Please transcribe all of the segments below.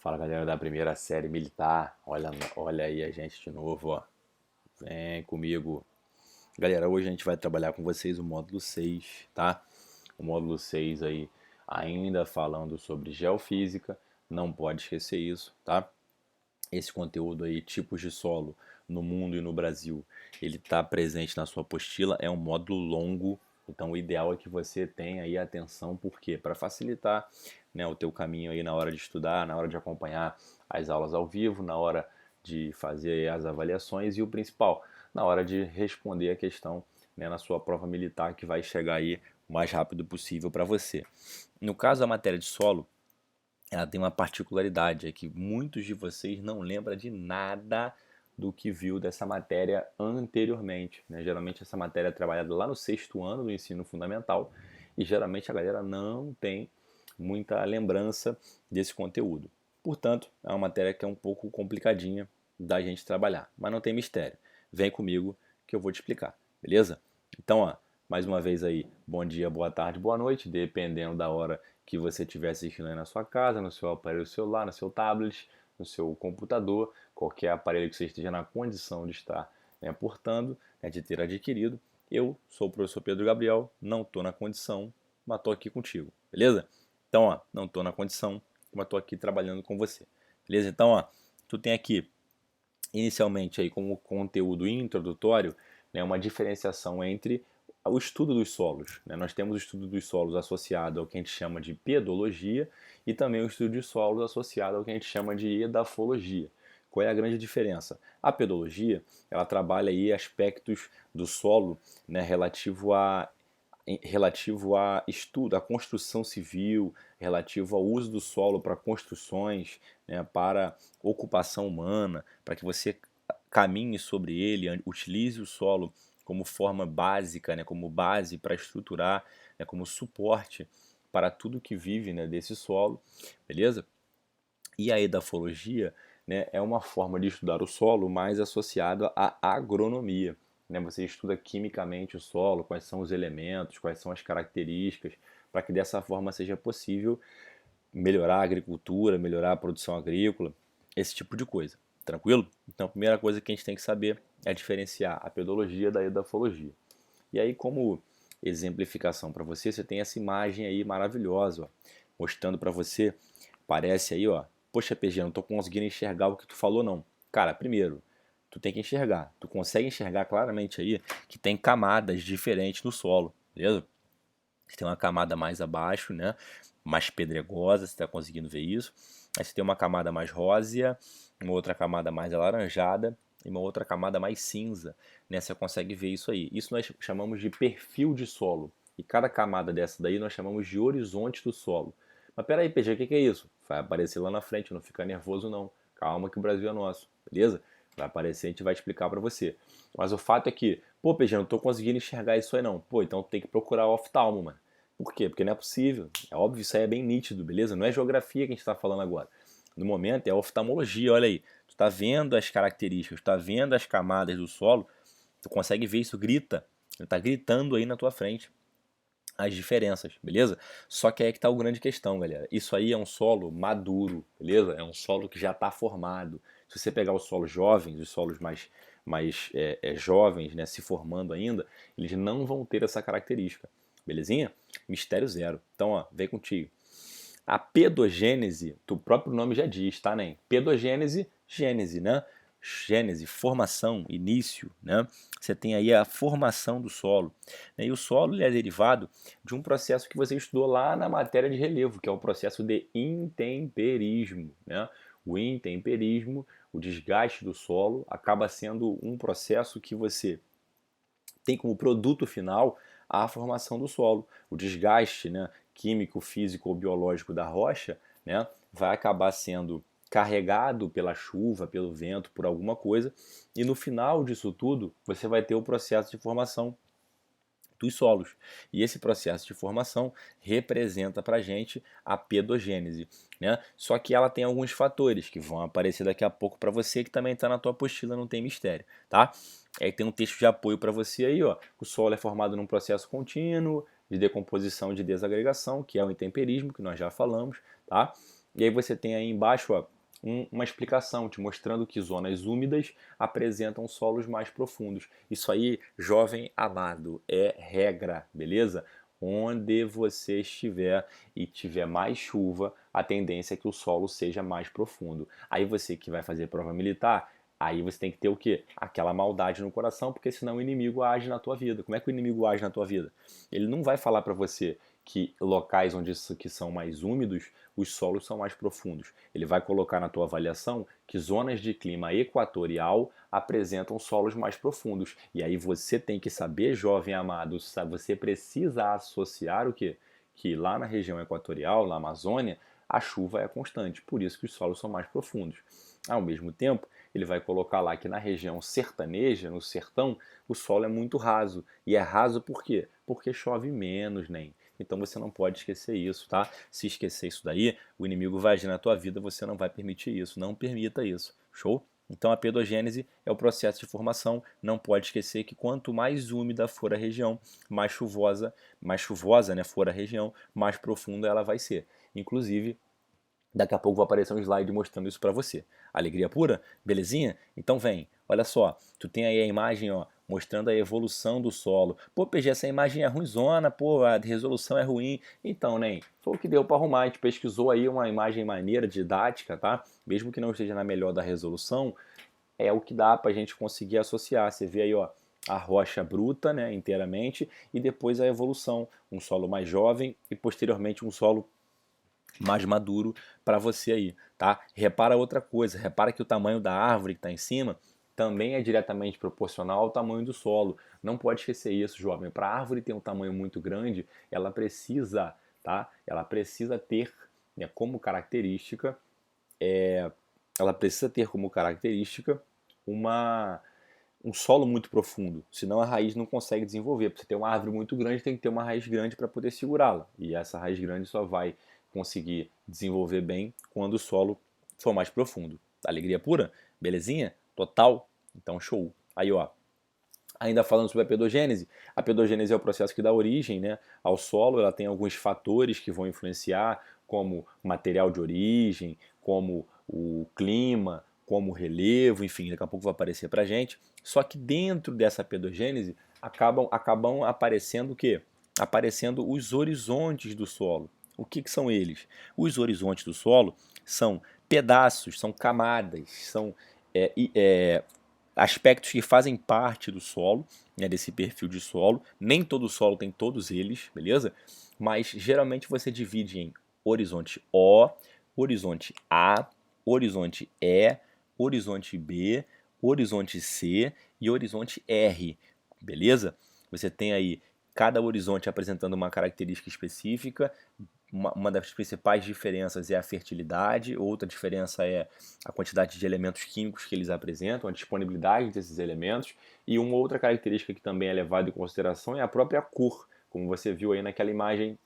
Fala galera da primeira série militar, olha aí a gente de novo, ó. Vem comigo. Galera, hoje a gente vai trabalhar com vocês o módulo 6, tá? O módulo 6 aí, ainda falando sobre geofísica, não pode esquecer isso, tá? Esse conteúdo aí, tipos de solo no mundo e no Brasil, ele está presente na sua apostila, é um módulo longo, então o ideal é que você tenha aí atenção, por quê? Para facilitar, né, o teu caminho aí na hora de estudar, na hora de acompanhar as aulas ao vivo, na hora de fazer as avaliações e o principal, na hora de responder a questão, né, na sua prova militar que vai chegar aí o mais rápido possível para você. No caso da matéria de solo, ela tem uma particularidade, é que muitos de vocês não lembram de nada do que viu dessa matéria anteriormente, né? Geralmente essa matéria é trabalhada lá no sexto ano do ensino fundamental e geralmente a galera não tem muita lembrança desse conteúdo. Portanto, é uma matéria que é um pouco complicadinha da gente trabalhar, mas não tem mistério. Vem comigo que eu vou te explicar, beleza? Então, ó, mais uma vez aí, bom dia, boa tarde, boa noite, dependendo da hora que você estiver assistindo aí na sua casa, no seu aparelho celular, no seu tablet, no seu computador, qualquer aparelho que você esteja na condição de estar, né, portando, né, de ter adquirido. Eu sou o professor Pedro Gabriel, não estou na condição, mas estou aqui contigo, beleza? Então, ó, não estou na condição, mas estou aqui trabalhando com você, beleza? Então, ó, tu tem aqui inicialmente aí como conteúdo introdutório, né, uma diferenciação entre o estudo dos solos, né? Nós temos o estudo dos solos associado ao que a gente chama de pedologia e também o estudo de solos associado ao que a gente chama de edafologia. Qual é a grande diferença? A pedologia, ela trabalha aí aspectos do solo, né, relativo a estudo, a construção civil, relativo ao uso do solo para construções, né, para ocupação humana, para que você caminhe sobre ele, utilize o solo como forma básica, né, como base para estruturar, né, como suporte para tudo que vive, né, desse solo, beleza? E a edafologia, né, é uma forma de estudar o solo mais associada à agronomia. Né? Você estuda quimicamente o solo, quais são os elementos, quais são as características, para que dessa forma seja possível melhorar a agricultura, melhorar a produção agrícola, esse tipo de coisa. Tranquilo? Então, a primeira coisa que a gente tem que saber é diferenciar a pedologia da edafologia. E aí, como exemplificação para você, você tem essa imagem aí maravilhosa, ó, mostrando para você, parece aí, ó, poxa, PG, não estou conseguindo enxergar o que tu falou não. Cara, primeiro, tu tem que enxergar, tu consegue enxergar claramente aí que tem camadas diferentes no solo, beleza? Você tem uma camada mais abaixo, né, mais pedregosa, você está conseguindo ver isso. Aí você tem uma camada mais rósea, uma outra camada mais alaranjada e uma outra camada mais cinza, né? Você consegue ver isso aí. Isso nós chamamos de perfil de solo. E cada camada dessa daí nós chamamos de horizonte do solo. Mas peraí, PG, o que é isso? Vai aparecer lá na frente, não fica nervoso não. Calma que o Brasil é nosso, beleza? Vai aparecer, a gente vai explicar para você. Mas o fato é que, pô, PG, não tô conseguindo enxergar isso aí não. Pô, então tem que procurar o oftalmo, mano. Por quê? Porque não é possível. É óbvio, isso aí é bem nítido, beleza? Não é geografia que a gente está falando agora. No momento é oftalmologia, olha aí. Tu está vendo as características, tu está vendo as camadas do solo, tu consegue ver isso, grita. Está gritando aí na tua frente as diferenças, beleza? Só que aí é que está a grande questão, galera. Isso aí é um solo maduro, beleza? É um solo que já está formado. Se você pegar os solos jovens, os solos mais jovens, né, se formando ainda, eles não vão ter essa característica, belezinha? Mistério zero. Então, ó, vem contigo. A pedogênese, o próprio nome já diz, tá, né? Pedogênese, gênese, né? Gênese, formação, início, né? Você tem aí a formação do solo. Né? E o solo ele é derivado de um processo que você estudou lá na matéria de relevo, que é o processo de intemperismo, né? O intemperismo, o desgaste do solo, acaba sendo um processo que você tem como produto final a formação do solo. O desgaste, né, químico, físico ou biológico da rocha, né, vai acabar sendo carregado pela chuva, pelo vento, por alguma coisa, e no final disso tudo você vai ter o processo de formação dos solos. E esse processo de formação representa para a gente a pedogênese. Né? Só que ela tem alguns fatores que vão aparecer daqui a pouco para você, que também está na tua apostila, não tem mistério. Tá? Aí tem um texto de apoio para você aí, ó. O solo é formado num processo contínuo de decomposição e de desagregação, que é o intemperismo, que nós já falamos, tá? E aí você tem aí embaixo, ó, uma explicação te mostrando que zonas úmidas apresentam solos mais profundos. Isso aí, jovem amado, é regra, beleza? Onde você estiver e tiver mais chuva, a tendência é que o solo seja mais profundo. Aí você que vai fazer prova militar, aí você tem que ter o quê? Aquela maldade no coração, porque senão o inimigo age na tua vida. Como é que o inimigo age na tua vida? Ele não vai falar para você que locais onde que são mais úmidos, os solos são mais profundos. Ele vai colocar na tua avaliação que zonas de clima equatorial apresentam solos mais profundos. E aí você tem que saber, jovem amado, você precisa associar o quê? Que lá na região equatorial, na Amazônia, a chuva é constante, por isso que os solos são mais profundos. Ao mesmo tempo, ele vai colocar lá que na região sertaneja, no sertão, o solo é muito raso. E é raso por quê? Porque chove menos, nem. Então você não pode esquecer isso, tá? Se esquecer isso daí, o inimigo vai agir na tua vida, você não vai permitir isso. Não permita isso. Show? Então a pedogênese é o processo de formação. Não pode esquecer que quanto mais úmida for a região, mais chuvosa, né, for a região, mais profunda ela vai ser. Inclusive, daqui a pouco vai aparecer um slide mostrando isso para você. Alegria pura? Belezinha? Então vem, olha só, tu tem aí a imagem, ó, mostrando a evolução do solo. Pô, PG, essa imagem é ruimzona, pô, a resolução é ruim. Então, nem, foi o que deu para arrumar. A gente pesquisou aí uma imagem maneira, didática, tá? Mesmo que não esteja na melhor da resolução, é o que dá para a gente conseguir associar. Você vê aí, ó, a rocha bruta, né, inteiramente, e depois a evolução, um solo mais jovem e posteriormente um solo mais maduro para você aí, tá? Repara outra coisa, repara que o tamanho da árvore que está em cima também é diretamente proporcional ao tamanho do solo. Não pode esquecer isso, jovem. Para a árvore ter um tamanho muito grande, ela precisa, tá? Ela precisa ter, né, como característica, ela precisa ter como característica uma um solo muito profundo, senão a raiz não consegue desenvolver. Para você ter uma árvore muito grande, tem que ter uma raiz grande para poder segurá-la. E essa raiz grande só vai conseguir desenvolver bem quando o solo for mais profundo. Alegria pura? Belezinha? Total? Então show. Aí ó, ainda falando sobre a pedogênese é o processo que dá origem, né, ao solo. Ela tem alguns fatores que vão influenciar, como material de origem, como o clima, como o relevo, enfim, daqui a pouco vai aparecer para a gente. Só que dentro dessa pedogênese acabam aparecendo o quê? Aparecendo os horizontes do solo. O que são eles? Os horizontes do solo são pedaços, são camadas, são é, aspectos que fazem parte do solo, né, desse perfil de solo. Nem todo solo tem todos eles, beleza? Mas geralmente você divide em horizonte O, horizonte A, horizonte E, horizonte B, horizonte C e horizonte R, beleza? Você tem aí cada horizonte apresentando uma característica específica. Uma das principais diferenças é a fertilidade, outra diferença é a quantidade de elementos químicos que eles apresentam, a disponibilidade desses elementos, e uma outra característica que também é levada em consideração é a própria cor, como você viu aí naquela imagem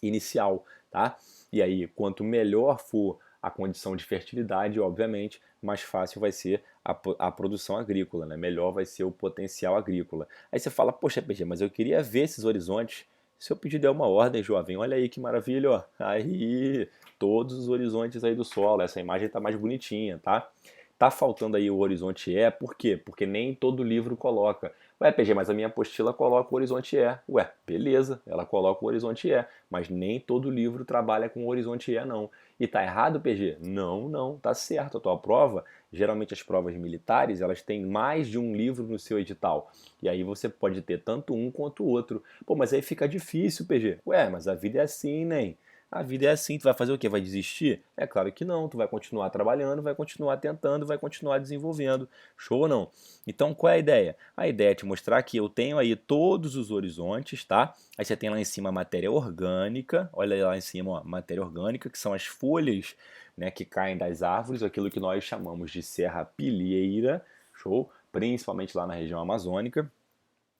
inicial, tá? E aí, quanto melhor for a condição de fertilidade, obviamente, mais fácil vai ser a produção agrícola, né? Melhor vai ser o potencial agrícola. Aí você fala, poxa, PG, mas eu queria ver esses horizontes. Seu pedido é uma ordem, jovem. Olha aí que maravilha, ó. Aí, todos os horizontes aí do solo. Essa imagem tá mais bonitinha, tá? Tá faltando aí o horizonte E, por quê? Porque nem todo livro coloca. Ué, PG, mas a minha apostila coloca o horizonte E. Ué, beleza, ela coloca o horizonte E, mas nem todo livro trabalha com o horizonte E, não. E tá errado, PG? Não, não, tá certo. A tua prova, geralmente as provas militares, elas têm mais de um livro no seu edital. E aí você pode ter tanto um quanto o outro. Pô, mas aí fica difícil, PG. Ué, mas a vida é assim, né? A vida é assim, tu vai fazer o quê? Vai desistir? É claro que não, tu vai continuar trabalhando, vai continuar tentando, vai continuar desenvolvendo. Show ou não? Então qual é a ideia? A ideia é te mostrar que eu tenho aí todos os horizontes, tá? Aí você tem lá em cima a matéria orgânica, olha lá em cima, ó, matéria orgânica, que são as folhas, né, que caem das árvores, aquilo que nós chamamos de serrapilheira, show? Principalmente lá na região amazônica.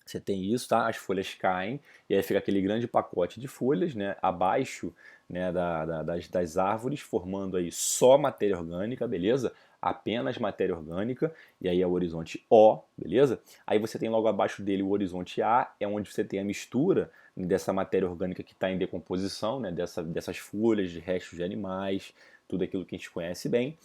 Você tem isso, tá? As folhas caem e aí fica aquele grande pacote de folhas, né? Abaixo, né, das árvores, formando aí só matéria orgânica, beleza? Apenas matéria orgânica, e aí é o horizonte O, beleza? Aí você tem logo abaixo dele o horizonte A, é onde você tem a mistura dessa matéria orgânica que está em decomposição, né? Dessas folhas, de restos de animais, tudo aquilo que a gente conhece bem,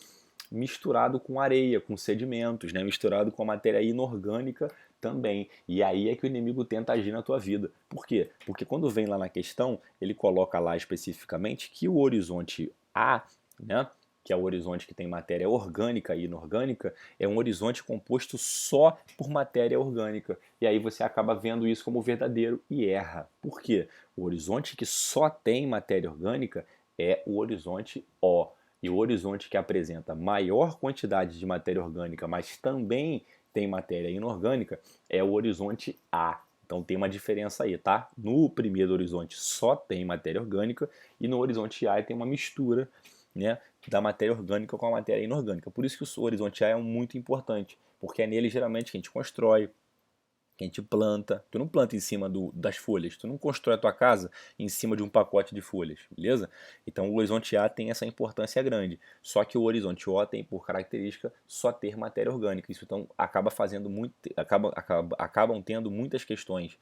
misturado com areia, com sedimentos, né? Misturado com a matéria inorgânica também. E aí é que o inimigo tenta agir na tua vida. Por quê? Porque quando vem lá na questão, ele coloca lá especificamente que o horizonte A, né, que é o horizonte que tem matéria orgânica e inorgânica, é um horizonte composto só por matéria orgânica. E aí você acaba vendo isso como verdadeiro e erra. Por quê? O horizonte que só tem matéria orgânica é o horizonte O. E o horizonte que apresenta maior quantidade de matéria orgânica, mas também tem matéria inorgânica, é o horizonte A. Então tem uma diferença aí, tá? No primeiro horizonte só tem matéria orgânica e no horizonte A tem uma mistura, né, da matéria orgânica com a matéria inorgânica. Por isso que o horizonte A é muito importante, porque é nele geralmente que a gente constrói, que a gente planta. Tu não planta em cima das folhas, tu não constrói a tua casa em cima de um pacote de folhas, beleza? Então o horizonte A tem essa importância grande. Só que o horizonte O tem por característica só ter matéria orgânica. Isso então acaba fazendo muito, acabam tendo muitas questões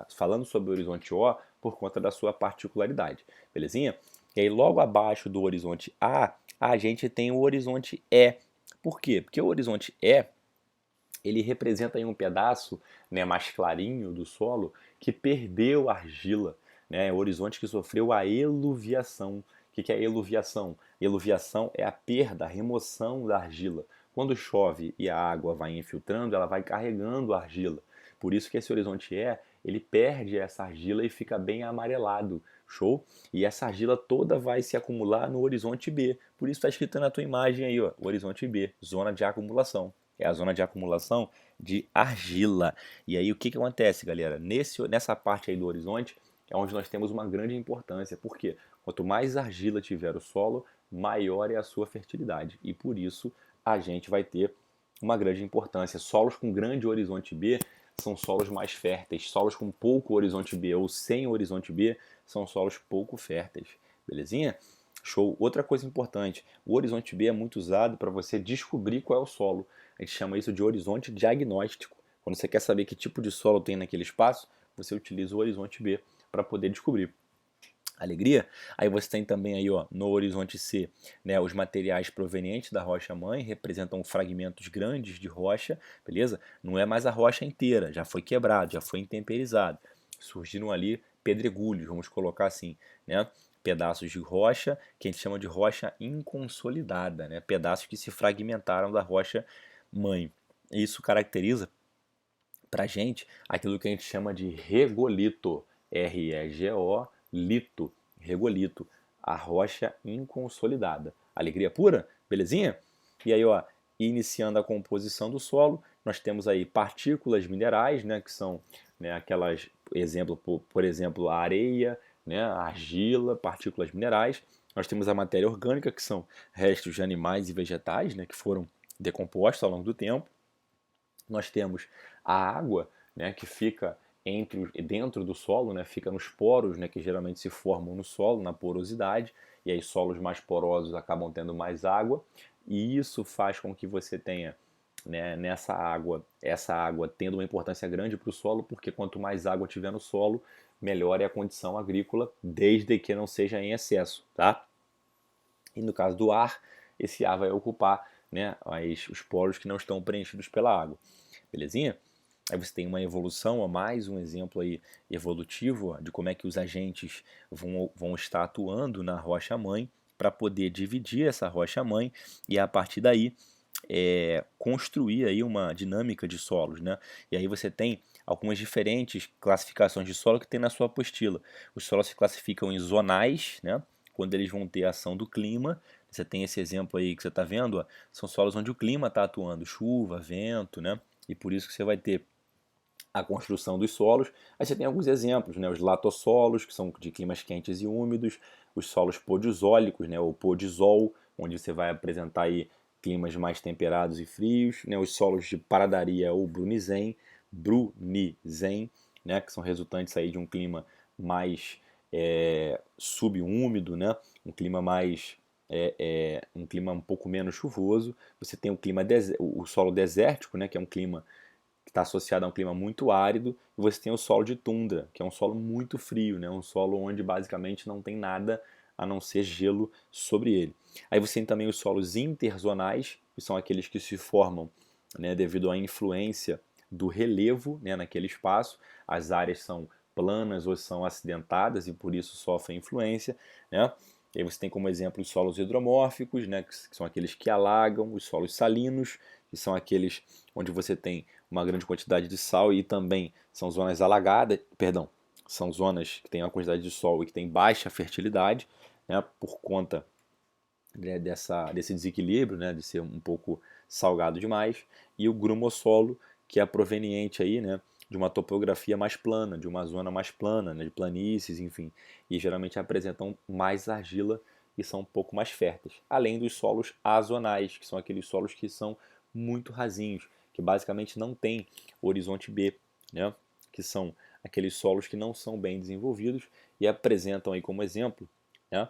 falando sobre o horizonte O por conta da sua particularidade, belezinha? E aí logo abaixo do horizonte A gente tem o horizonte E. Por quê? Porque o horizonte E ele representa aí um pedaço, né, mais clarinho do solo que perdeu argila, né, o horizonte que sofreu a eluviação. O que é eluviação? Eluviação é a perda, a remoção da argila. Quando chove e a água vai infiltrando, ela vai carregando a argila. Por isso que esse horizonte ele perde essa argila e fica bem amarelado. Show? E essa argila toda vai se acumular no horizonte B. Por isso está escrito na tua imagem aí, ó, horizonte B, zona de acumulação. É a zona de acumulação de argila. E aí o que acontece, galera? Nessa parte aí do horizonte é onde nós temos uma grande importância. Por quê? Quanto mais argila tiver o solo, maior é a sua fertilidade. E por isso a gente vai ter uma grande importância. Solos com grande horizonte B são solos mais férteis. Solos com pouco horizonte B ou sem horizonte B são solos pouco férteis. Belezinha? Show. Outra coisa importante, o horizonte B é muito usado para você descobrir qual é o solo. A gente chama isso de horizonte diagnóstico. Quando você quer saber que tipo de solo tem naquele espaço, você utiliza o horizonte B para poder descobrir. Alegria? Aí você tem também aí, ó, no horizonte C, né, os materiais provenientes da rocha-mãe representam fragmentos grandes de rocha, beleza? Não é mais a rocha inteira, já foi quebrado, já foi intemperizado. Surgiram ali pedregulhos, vamos colocar assim, né? Pedaços de rocha que a gente chama de rocha inconsolidada, né? Pedaços que se fragmentaram da rocha mãe. Isso caracteriza para a gente aquilo que a gente chama de regolito, R-E-G-O, lito, regolito, a rocha inconsolidada. Alegria pura? Belezinha? E aí, ó, iniciando a composição do solo, nós temos aí partículas minerais, né, que são, né, aquelas, por exemplo, a areia, né, a argila, partículas minerais. Nós temos a matéria orgânica, que são restos de animais e vegetais, né, que foram decompostos ao longo do tempo. Nós temos a água, né, que fica dentro do solo, né, fica nos poros, né, que geralmente se formam no solo, na porosidade, e aí solos mais porosos acabam tendo mais água, e isso faz com que você tenha, né, essa água tendo uma importância grande para o solo, porque quanto mais água tiver no solo, melhor é a condição agrícola, desde que não seja em excesso, tá? E no caso do ar, esse ar vai ocupar, né, os poros que não estão preenchidos pela água. Belezinha? Aí você tem uma evolução, ó, mais um exemplo aí evolutivo, ó, de como é que os agentes vão estar atuando na rocha-mãe para poder dividir essa rocha-mãe e a partir daí construir aí uma dinâmica de solos, né? E aí você tem algumas diferentes classificações de solo que tem na sua apostila. Os solos se classificam em zonais, né? Quando eles vão ter a ação do clima. Você tem esse exemplo aí que você está vendo, ó, são solos onde o clima está atuando, chuva, vento, né? E por isso que você vai ter a construção dos solos. Aí você tem alguns exemplos, né? Os latossolos, que são de climas quentes e úmidos, os solos podizólicos, né? O podizol, onde você vai apresentar aí climas mais temperados e frios, né? Os solos de paradaria ou brunizém, Brunizen, né, que são resultantes aí de um clima mais subúmido, né, um clima mais um clima um pouco menos chuvoso. Você tem o solo desértico, né, que é um clima que está associado a um clima muito árido, e você tem o solo de tundra, que é um solo muito frio, né? Um solo onde basicamente não tem nada a não ser gelo sobre ele. Aí você tem também os solos interzonais, que são aqueles que se formam, né, devido à influência do relevo, né, naquele espaço. As áreas são planas ou são acidentadas e por isso sofrem influência, né? E aí você tem como exemplo os solos hidromórficos, né, que são aqueles que alagam, os solos salinos, que são aqueles onde você tem uma grande quantidade de sal e também são zonas alagadas, perdão, são zonas que têm uma quantidade de sol e que têm baixa fertilidade, né, por conta, né, desse desequilíbrio, né, de ser um pouco salgado demais, e o grumossolo, que é proveniente aí, né, de uma topografia mais plana, de uma zona mais plana, né, de planícies, enfim, e geralmente apresentam mais argila e são um pouco mais férteis, além dos solos azonais, que são aqueles solos que são muito rasinhos, que basicamente não tem horizonte B, né, que são aqueles solos que não são bem desenvolvidos e apresentam aí como exemplo, né,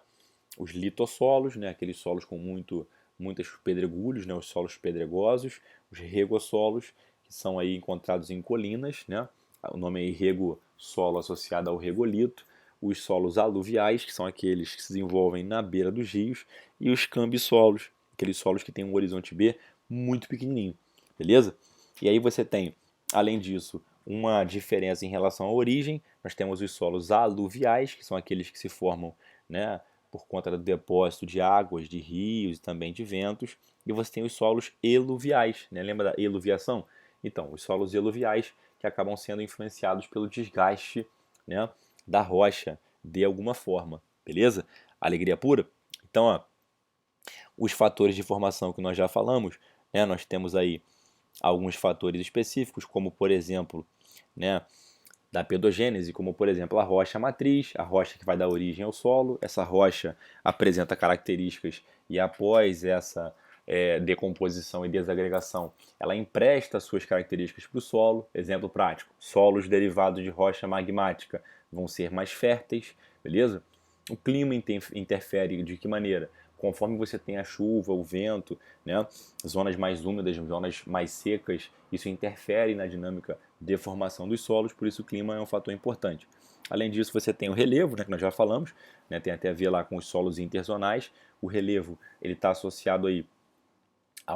os litossolos, né, aqueles solos com muitos pedregulhos, né, os solos pedregosos, os regossolos, que são aí encontrados em colinas, né, o nome é rego-solo associado ao regolito, os solos aluviais, que são aqueles que se desenvolvem na beira dos rios, e os cambissolos, aqueles solos que têm um horizonte B muito pequenininho, beleza? E aí você tem, além disso, uma diferença em relação à origem, nós temos os solos aluviais, que são aqueles que se formam, né, por conta do depósito de águas, de rios e também de ventos, e você tem os solos eluviais, né? Lembra da eluviação? Então, os solos eluviais que acabam sendo influenciados pelo desgaste, né, da rocha de alguma forma, beleza? Alegria pura? Então, ó, os fatores de formação que nós já falamos, né, nós temos aí alguns fatores específicos, como por exemplo, né, da pedogênese, como por exemplo a rocha matriz, a rocha que vai dar origem ao solo. Essa rocha apresenta características e após essa decomposição e desagregação, ela empresta suas características para o solo. Exemplo prático: solos derivados de rocha magmática vão ser mais férteis, beleza? O clima interfere de que maneira? Conforme você tem a chuva, o vento, né, zonas mais úmidas, zonas mais secas, isso interfere na dinâmica de formação dos solos, por isso o clima é um fator importante. Além disso, você tem o relevo, né, que nós já falamos, né, tem até a ver lá com os solos interzonais. O relevo ele está associado aí a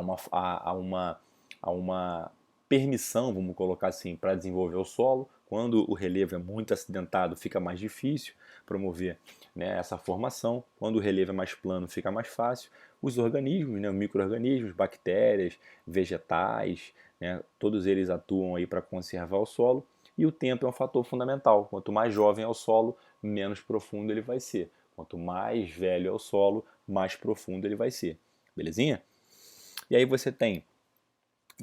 uma permissão, vamos colocar assim, para desenvolver o solo. Quando o relevo é muito acidentado, fica mais difícil promover, né, essa formação. Quando o relevo é mais plano, fica mais fácil. Os organismos, né, micro-organismos, bactérias, vegetais, né, todos eles atuam aí para conservar o solo. E o tempo é um fator fundamental. Quanto mais jovem é o solo, menos profundo ele vai ser. Quanto mais velho é o solo, mais profundo ele vai ser. Belezinha? E aí você tem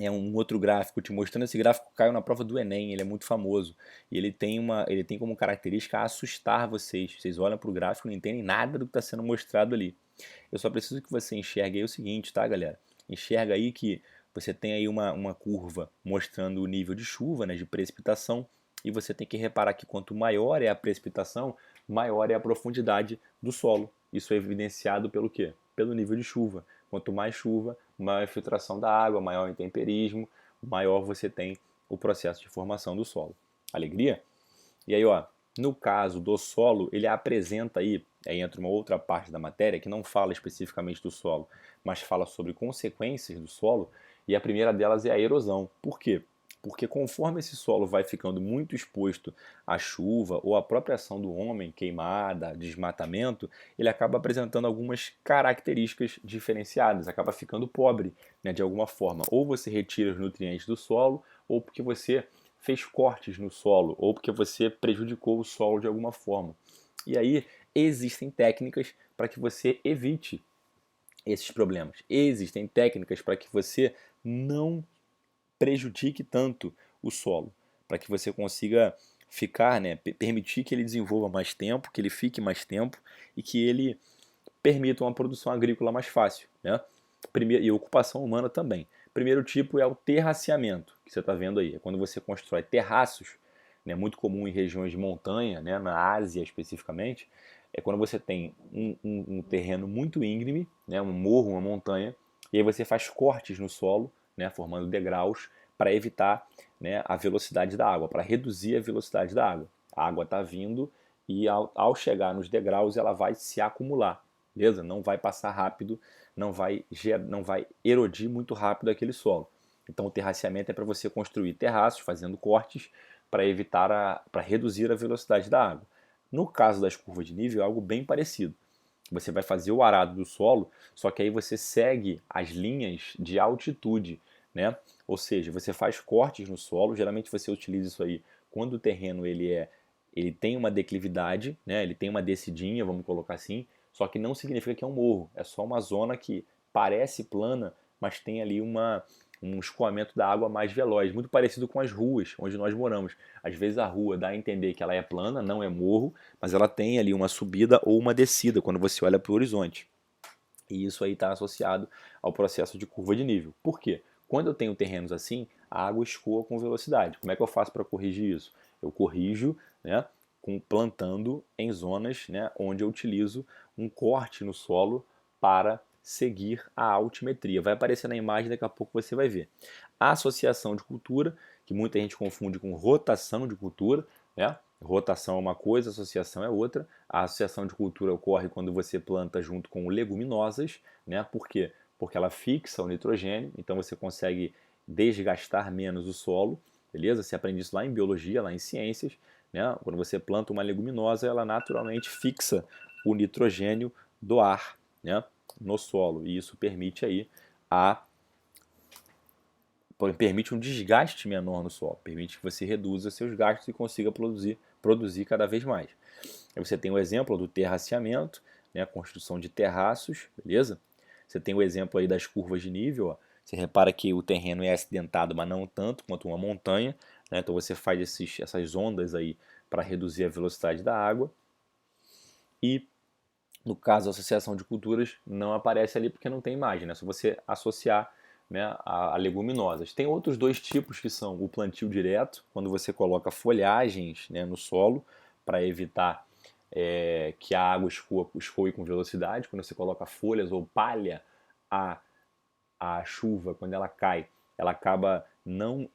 um outro gráfico te mostrando. Esse gráfico caiu na prova do Enem, ele é muito famoso. E ele tem como característica assustar vocês. Vocês olham para o gráfico e não entendem nada do que está sendo mostrado ali. Eu só preciso que você enxergue aí o seguinte, tá, galera? Enxerga aí que você tem aí uma curva mostrando o nível de chuva, né, de precipitação, e você tem que reparar que quanto maior é a precipitação, maior é a profundidade do solo. Isso é evidenciado pelo quê? Pelo nível de chuva. Quanto mais chuva, maior a filtração da água, maior o intemperismo, maior você tem o processo de formação do solo. Alegria? E aí, ó, no caso do solo, ele apresenta aí entra uma outra parte da matéria que não fala especificamente do solo, mas fala sobre consequências do solo, e a primeira delas é a erosão. Por quê? Porque conforme esse solo vai ficando muito exposto à chuva ou à própria ação do homem, queimada, desmatamento, ele acaba apresentando algumas características diferenciadas, acaba ficando pobre, né, de alguma forma. Ou você retira os nutrientes do solo, ou porque você fez cortes no solo, ou porque você prejudicou o solo de alguma forma. E aí existem técnicas para que você evite esses problemas. Existem técnicas para que você não prejudique tanto o solo, para que você consiga ficar, né, permitir que ele desenvolva mais tempo, que ele fique mais tempo e que ele permita uma produção agrícola mais fácil, né? E ocupação humana também. Primeiro tipo é o terraceamento, que você está vendo aí. É quando você constrói terraços, né, muito comum em regiões de montanha, né, na Ásia especificamente, é quando você tem um terreno muito íngreme, né, um morro, uma montanha, e aí você faz cortes no solo, né, formando degraus para evitar, né, a velocidade da água, para reduzir a velocidade da água. A água está vindo e ao chegar nos degraus ela vai se acumular, beleza? Não vai passar rápido, não vai erodir muito rápido aquele solo. Então o terraceamento é para você construir terraços, fazendo cortes para evitar para reduzir a velocidade da água. No caso das curvas de nível é algo bem parecido. Você vai fazer o arado do solo, só que aí você segue as linhas de altitude, né? Ou seja, você faz cortes no solo, geralmente você utiliza isso aí quando o terreno ele tem uma declividade, né? Ele tem uma descidinha, vamos colocar assim, só que não significa que é um morro, é só uma zona que parece plana, mas tem ali um escoamento da água mais veloz, muito parecido com as ruas onde nós moramos. Às vezes a rua dá a entender que ela é plana, não é morro, mas ela tem ali uma subida ou uma descida quando você olha para o horizonte. E isso aí está associado ao processo de curva de nível. Por quê? Quando eu tenho terrenos assim, a água escoa com velocidade. Como é que eu faço para corrigir isso? Eu corrijo, né, plantando em zonas, né, onde eu utilizo um corte no solo para seguir a altimetria. Vai aparecer na imagem, daqui a pouco você vai ver. A associação de cultura, que muita gente confunde com rotação de cultura, né? Rotação é uma coisa, associação é outra. A associação de cultura ocorre quando você planta junto com leguminosas, né? Por quê? Porque ela fixa o nitrogênio, então você consegue desgastar menos o solo, beleza? Você aprende isso lá em biologia, lá em ciências, né? Quando você planta uma leguminosa, ela naturalmente fixa o nitrogênio do ar, né, no solo, e isso permite aí permite um desgaste menor no solo, permite que você reduza seus gastos e consiga produzir cada vez mais. Aí você tem o exemplo do terraceamento, né, a construção de terraços, beleza? Você tem o exemplo aí das curvas de nível, ó. Você repara que o terreno é acidentado, mas não tanto quanto uma montanha, né? Então você faz essas ondas aí para reduzir a velocidade da água. E no caso, a associação de culturas não aparece ali porque não tem imagem, né? É só você associar, né, a leguminosas. Tem outros dois tipos que são o plantio direto, quando você coloca folhagens, né, no solo para evitar que a água escoe com velocidade. Quando você coloca folhas ou palha, a, a chuva, quando ela cai, ela acaba não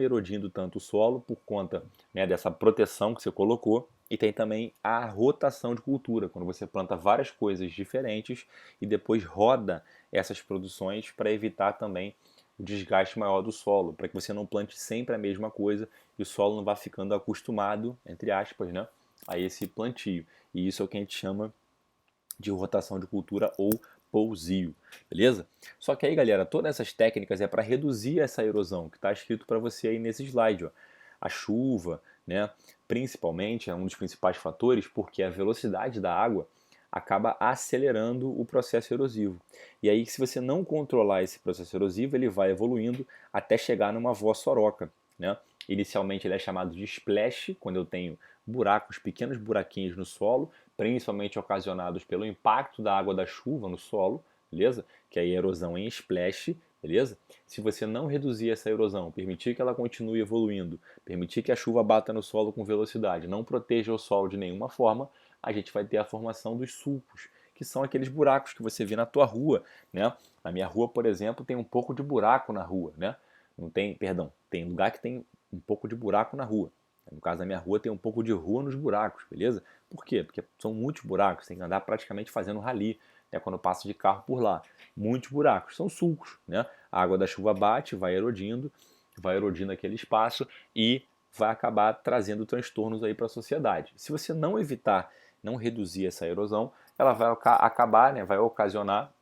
erodindo tanto o solo por conta, né, dessa proteção que você colocou. E tem também a rotação de cultura, quando você planta várias coisas diferentes e depois roda essas produções para evitar também o desgaste maior do solo, para que você não plante sempre a mesma coisa e o solo não vá ficando acostumado, entre aspas, né, a esse plantio. E isso é o que a gente chama de rotação de cultura ou pousio, beleza? Só que aí, galera, todas essas técnicas é para reduzir essa erosão, que está escrito para você aí nesse slide, ó. A chuva, né, principalmente, é um dos principais fatores, porque a velocidade da água acaba acelerando o processo erosivo. E aí, se você não controlar esse processo erosivo, ele vai evoluindo até chegar numa vossoroca, né? Inicialmente ele é chamado de splash, quando eu tenho buracos, pequenos buraquinhos no solo, principalmente ocasionados pelo impacto da água da chuva no solo, beleza? Que aí é erosão em splash, beleza? Se você não reduzir essa erosão, permitir que ela continue evoluindo, permitir que a chuva bata no solo com velocidade, não proteja o solo de nenhuma forma, a gente vai ter a formação dos sulcos, que são aqueles buracos que você vê na tua rua, né? Na minha rua, por exemplo, tem um pouco de buraco na rua, né? Não tem, perdão, tem lugar que tem um pouco de buraco na rua. No caso da minha rua tem um pouco de rua nos buracos, beleza? Por quê? Porque são muitos buracos, tem que andar praticamente fazendo rali, né, quando eu passo de carro por lá. Muitos buracos, são sulcos, né? A água da chuva bate, vai erodindo aquele espaço e vai acabar trazendo transtornos aí para a sociedade. Se você não evitar, não reduzir essa erosão, ela vai acabar, né, vai ocasionar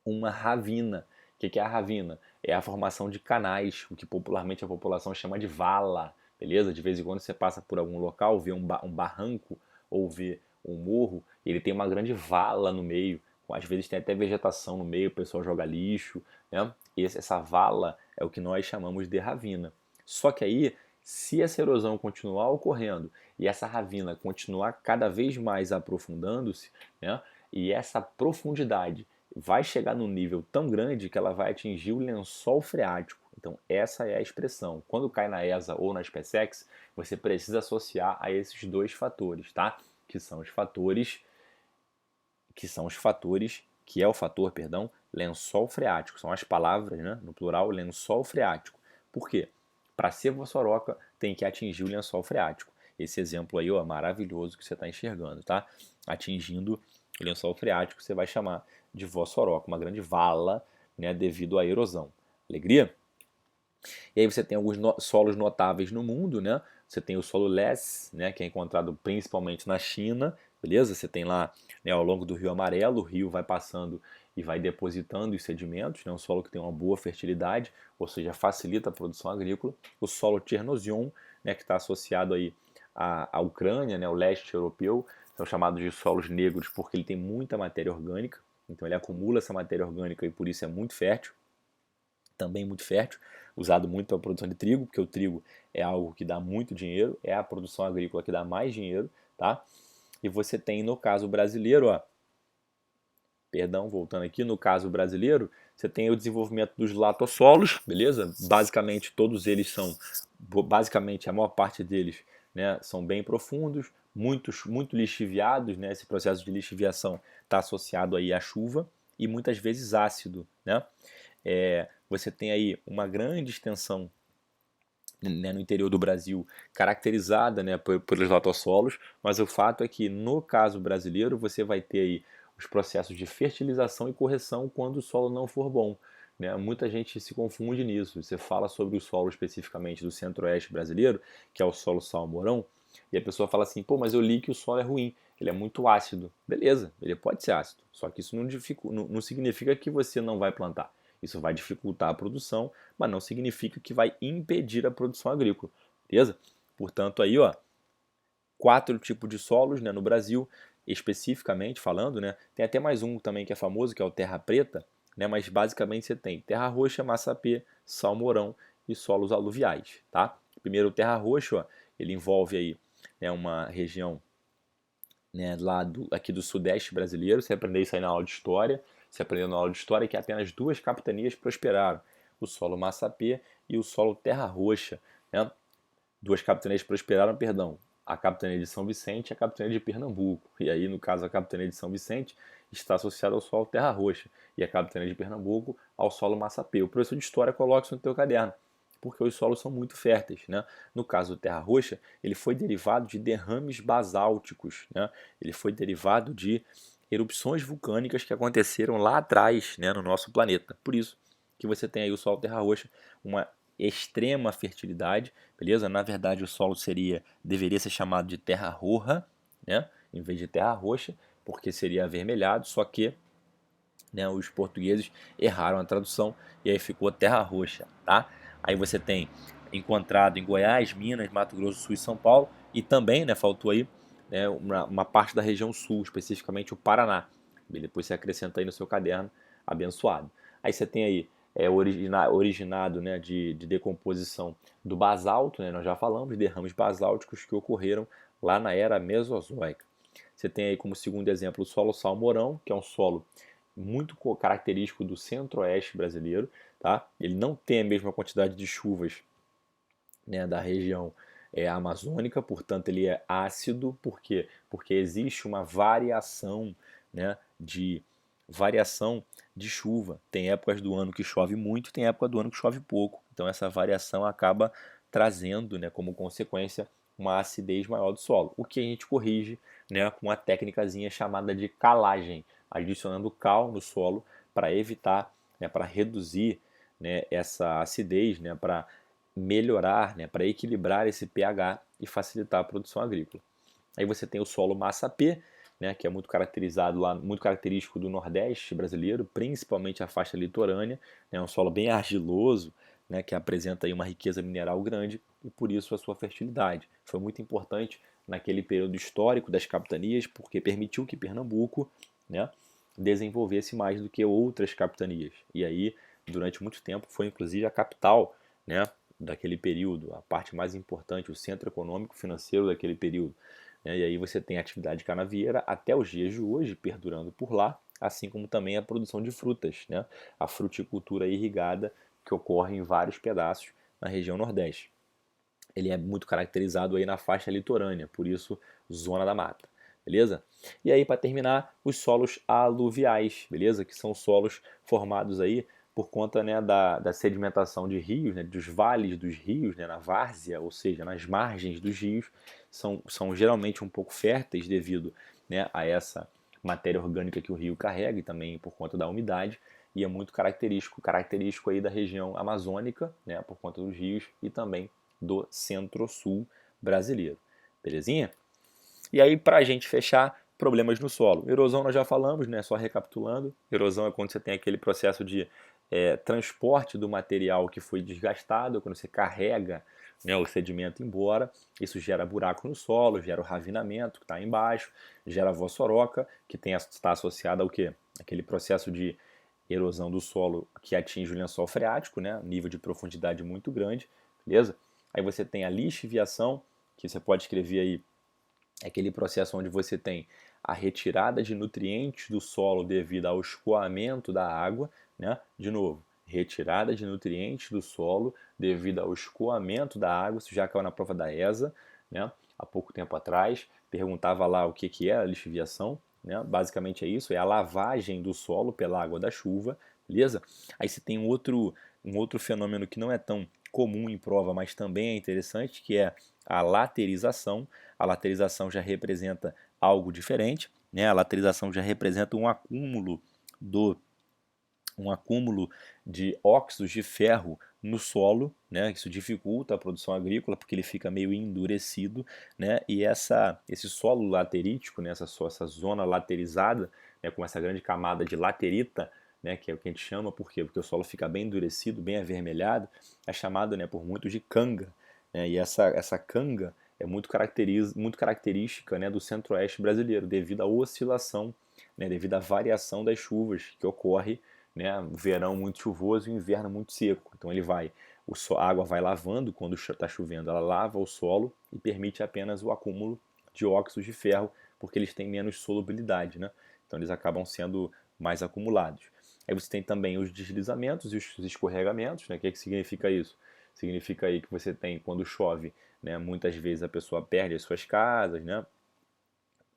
uma ravina. O que é a ravina? É a formação de canais, o que popularmente a população chama de vala, beleza? De vez em quando você passa por algum local, vê um barranco ou vê um morro, e ele tem uma grande vala no meio, às vezes tem até vegetação no meio, o pessoal joga lixo, né? E essa vala é o que nós chamamos de ravina. Só que aí, se essa erosão continuar ocorrendo e essa ravina continuar cada vez mais aprofundando-se, né? E essa profundidade vai chegar num nível tão grande que ela vai atingir o lençol freático. O Então essa é a expressão. Quando cai na ESA ou na SpaceX, você precisa associar a esses dois fatores, tá? Que são os fatores, que é o fator, perdão, lençol freático. São as palavras, né, no plural, lençol freático. Por quê? Para ser vossoroca, tem que atingir o lençol freático. Esse exemplo aí, ó, maravilhoso que você está enxergando, tá? Atingindo o lençol freático, você vai chamar de vossoroca, uma grande vala, né, devido à erosão. Alegria? E aí você tem alguns solos notáveis no mundo, né? Você tem o solo Less, né, que é encontrado principalmente na China, beleza? Você tem lá, né, ao longo do Rio Amarelo, o rio vai passando e vai depositando os sedimentos, né? Um solo que tem uma boa fertilidade, ou seja, facilita a produção agrícola. O solo Chernozem, né, que está associado aí à Ucrânia, né, o leste europeu, são chamados de solos negros porque ele tem muita matéria orgânica, então ele acumula essa matéria orgânica e por isso é muito fértil, também muito fértil, usado muito para a produção de trigo, porque o trigo é algo que dá muito dinheiro, é a produção agrícola que dá mais dinheiro, tá? E você tem no caso brasileiro, ó, perdão, voltando aqui, no caso brasileiro, você tem o desenvolvimento dos latossolos, beleza? Basicamente todos eles são, basicamente a maior parte deles, né, são bem profundos, muito lixiviados, né? Esse processo de lixiviação está associado aí à chuva e muitas vezes ácido, né? Você tem aí uma grande extensão, né, no interior do Brasil, caracterizada, né, pelos latossolos, mas o fato é que no caso brasileiro você vai ter aí os processos de fertilização e correção quando o solo não for bom, né? Muita gente se confunde nisso. Você fala sobre o solo especificamente do centro-oeste brasileiro, que é o solo salmourão, e a pessoa fala assim, pô, mas eu li que o solo é ruim, ele é muito ácido. Beleza, ele pode ser ácido, só que isso não significa que você não vai plantar. Isso vai dificultar a produção, mas não significa que vai impedir a produção agrícola, beleza? Portanto, aí, ó, 4 tipos de solos, né, no Brasil, especificamente falando, né? Tem até mais um também que é famoso, que é o terra preta, né? Mas basicamente você tem terra roxa, massapê, salmourão e solos aluviais, tá? Primeiro, o terra roxa, ó, ele envolve aí, né, uma região, né, aqui do sudeste brasileiro. Você aprendeu isso aí na aula de história. Você aprendeu na aula de história que apenas duas capitanias prosperaram: o solo Massapê e o solo Terra Roxa, né? Duas capitanias prosperaram, perdão, a capitania de São Vicente e a capitania de Pernambuco. E aí, no caso, a capitania de São Vicente está associada ao solo Terra Roxa e a capitania de Pernambuco ao solo Massapê. O professor de história coloca isso no teu caderno, porque os solos são muito férteis, né? No caso do Terra Roxa, ele foi derivado de derrames basálticos, né? Ele foi derivado de erupções vulcânicas que aconteceram lá atrás, né, no nosso planeta. Por isso que você tem aí o solo Terra Roxa, uma extrema fertilidade, beleza? Na verdade, o solo deveria ser chamado de terra roja, né, em vez de terra roxa, porque seria avermelhado, só que, né, os portugueses erraram a tradução e aí ficou terra roxa, tá? Aí você tem encontrado em Goiás, Minas, Mato Grosso do Sul e São Paulo, e também, né, faltou aí, né, uma parte da região sul, especificamente o Paraná. E depois você acrescenta aí no seu caderno, abençoado. Aí você tem aí originado, né, de decomposição do basalto, né, nós já falamos, derrames basálticos que ocorreram lá na era Mesozoica. Você tem aí como segundo exemplo o solo salmourão, que é um solo muito característico do centro-oeste brasileiro, tá? Ele não tem a mesma quantidade de chuvas, né, da região amazônica, portanto ele é ácido, por quê? Porque existe uma variação, né, variação de chuva. Tem épocas do ano que chove muito, tem época do ano que chove pouco. Então essa variação acaba trazendo, né, como consequência uma acidez maior do solo, o que a gente corrige, né, com uma técnicazinha chamada de calagem, adicionando cal no solo para evitar, né, para reduzir, né, essa acidez, né, para melhorar, né, para equilibrar esse pH e facilitar a produção agrícola. Aí você tem o solo Massapê, né, que é muito caracterizado lá, muito característico do Nordeste brasileiro, principalmente a faixa litorânea, né, um solo bem argiloso, né, que apresenta aí uma riqueza mineral grande e por isso a sua fertilidade. Foi muito importante naquele período histórico das capitanias, porque permitiu que Pernambuco, né, desenvolvesse mais do que outras capitanias. E aí, durante muito tempo, foi inclusive a capital, né, daquele período, a parte mais importante, o centro econômico financeiro daquele período. E aí você tem a atividade canavieira até os dias de hoje, perdurando por lá, assim como também a produção de frutas, né? A fruticultura irrigada que ocorre em vários pedaços na região Nordeste. Ele é muito caracterizado aí na faixa litorânea, por isso zona da mata, beleza? E aí, para terminar, os solos aluviais, beleza? Que são solos formados aí por conta, né, da sedimentação de rios, né, dos vales dos rios, né, na várzea, ou seja, nas margens dos rios, são geralmente um pouco férteis devido, né, a essa matéria orgânica que o rio carrega e também por conta da umidade, e é muito característico aí da região amazônica, né, por conta dos rios e também do centro-sul brasileiro. Belezinha? E aí, para a gente fechar, problemas no solo. Erosão nós já falamos, né? Só recapitulando. Erosão é quando você tem aquele processo de transporte do material que foi desgastado, quando você carrega, né, o sedimento embora. Isso gera buraco no solo, gera o ravinamento que está embaixo, gera a vossoroca, que está associada ao quê? Aquele processo de erosão do solo que atinge o lençol freático, né? Nível de profundidade muito grande, beleza? Aí você tem a lixiviação, que você pode escrever aí, é aquele processo onde você tem a retirada de nutrientes do solo devido ao escoamento da água, né? De novo, retirada de nutrientes do solo devido ao escoamento da água, isso já caiu na prova da ESA, né? Há pouco tempo atrás, perguntava lá o que é a lixiviação, né? Basicamente é isso, é a lavagem do solo pela água da chuva, beleza? Aí você tem um outro fenômeno que não é tão comum em prova, mas também é interessante, que é a laterização. A laterização já representa algo diferente, né? A laterização já representa um acúmulo de óxidos de ferro no solo, né? Isso dificulta a produção agrícola porque ele fica meio endurecido, né? E esse solo laterítico, né? essa zona laterizada, né? Com essa grande camada de laterita, né? Que é o que a gente chama, por quê? Porque o solo fica bem endurecido, bem avermelhado, é chamado, né, por muitos de canga, né? E essa canga é muito característica, né, do centro-oeste brasileiro, devido à oscilação, né, devido à variação das chuvas que ocorre, né, verão muito chuvoso e inverno muito seco. Então a água vai lavando quando está chovendo, ela lava o solo e permite apenas o acúmulo de óxidos de ferro, porque eles têm menos solubilidade, né? Então eles acabam sendo mais acumulados. Aí você tem também os deslizamentos e os escorregamentos, né? O que significa isso? Significa aí que você tem, quando chove, né, muitas vezes a pessoa perde as suas casas, né?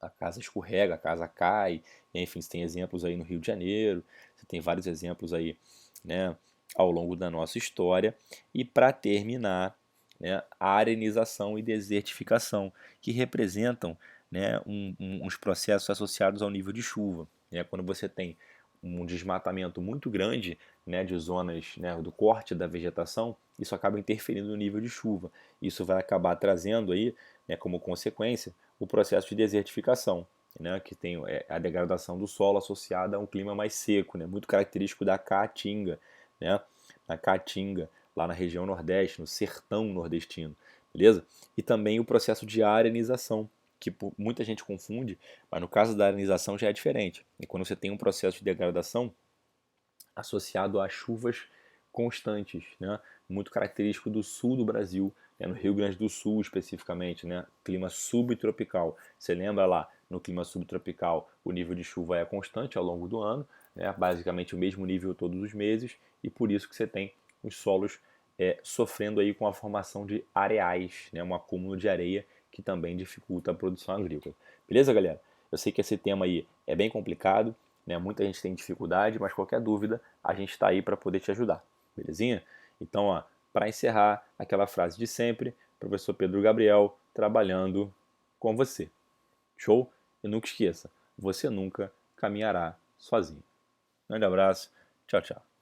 A casa escorrega, a casa cai, enfim, você tem exemplos aí no Rio de Janeiro, você tem vários exemplos aí, né, ao longo da nossa história. E para terminar, né, a arenização e desertificação, que representam, né, uns processos associados ao nível de chuva. Né, quando você tem um desmatamento muito grande, né, de zonas, né, do corte da vegetação, isso acaba interferindo no nível de chuva. Isso vai acabar trazendo aí, né, como consequência, o processo de desertificação, né, que tem a degradação do solo associada a um clima mais seco, né, muito característico da Caatinga, né, na Caatinga, lá na região Nordeste, no sertão nordestino, beleza? E também o processo de arenização, que muita gente confunde, mas no caso da arenização já é diferente. E quando você tem um processo de degradação associado a chuvas constantes, né? Muito característico do sul do Brasil, né? No Rio Grande do Sul especificamente, né? Clima subtropical. Você lembra lá, no clima subtropical, o nível de chuva é constante ao longo do ano, né? Basicamente o mesmo nível todos os meses, e por isso que você tem os solos sofrendo aí com a formação de areais, né? Um acúmulo de areia que também dificulta a produção agrícola. Beleza, galera? Eu sei que esse tema aí é bem complicado, né? Muita gente tem dificuldade, mas qualquer dúvida a gente está aí para poder te ajudar, belezinha? Então, para encerrar, aquela frase de sempre, professor Pedro Gabriel trabalhando com você. Show? E nunca esqueça, você nunca caminhará sozinho. Grande abraço, tchau, tchau.